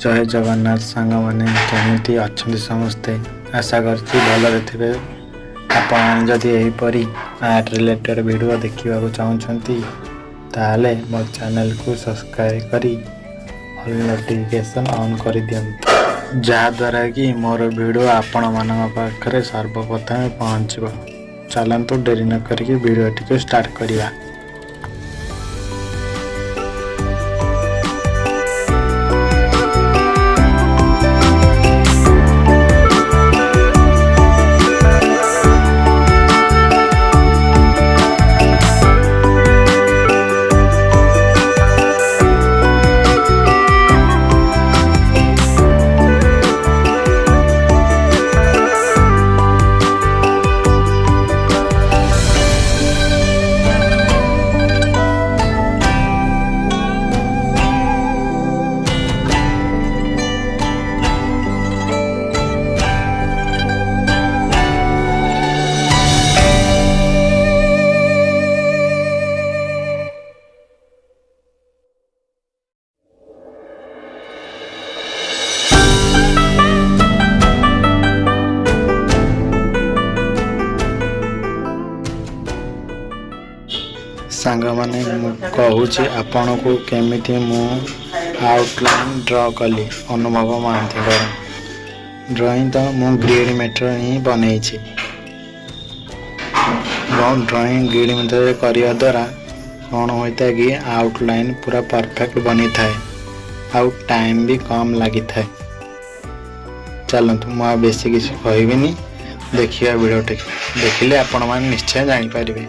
जय जगन्नाथ सांग मैंने केमी अच्छा समस्ते आशा करती भलरे थे। आपण जदि यहीपरि आर्ट रिलेटेड वीडियो देखा चाहते ताले मो चैनल को सब्सक्राइब करी ऑल नोटिफिकेशन ऑन कर दियंतु जहाद्वारा कि मोर वीडियो आपण मान पाखे सर्वप्रथम पहुँचब। चलतु डेरी न करी वीडियो टी स्टार्ट करिया। सांग माने कहूँ आपण को केमिति मु आउटलाइन ड्रॉ कली अनुभव महांती ड्रॉइंग तो मु ग्रिड मेथड ही बनई ड्रॉइंग ग्रिड मेथड करने द्वारा कौन होता है कि आउटलाइन पूरा परफेक्ट बनी थाए आउ टाइम भी कम लगी थाए। चलतु मुझे बेसी किसी कहबी देखिए वीडियो देखिले आपण मैंने निश्चय जानीपारे।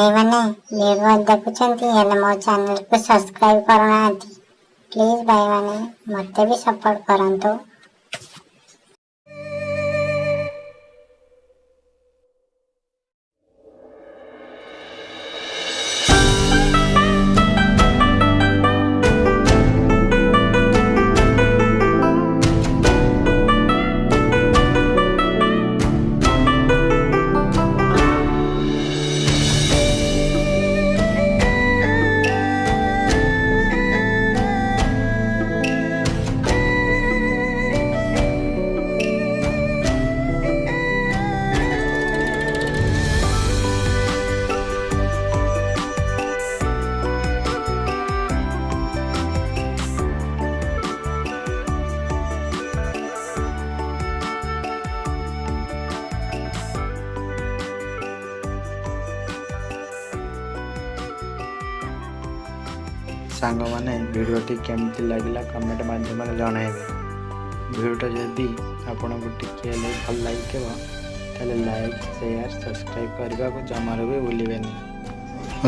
भाई मैंने वीडियो देखुंती हेले मो चैनल को सब्सक्राइब करना प्लीज भाई मैंने मते भी सपोर्ट करंतु। ସାଙ୍ଗମାନେ ଭିଡ଼ିଓଟି କେମିତି ଲାଗିଲା କମେଣ୍ଟ ମାଧ୍ୟମରେ ଜଣାଇବେ। ଭିଡ଼ିଓଟା ଯଦି ଆପଣଙ୍କୁ ଟିକେ ହେଲେ ଭଲ ଲାଗିଥିବ ତାହେଲେ ଲାଇକ୍ ସେୟାର ସବସ୍କ୍ରାଇବ୍ କରିବାକୁ ଜମାରୁ ବି ଭୁଲିବେନି।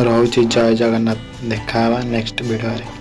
ରହୁଛି ଜୟ ଜଗନ୍ନାଥ। ଦେଖା ହେବା ନେକ୍ସଟ ଭିଡ଼ିଓରେ।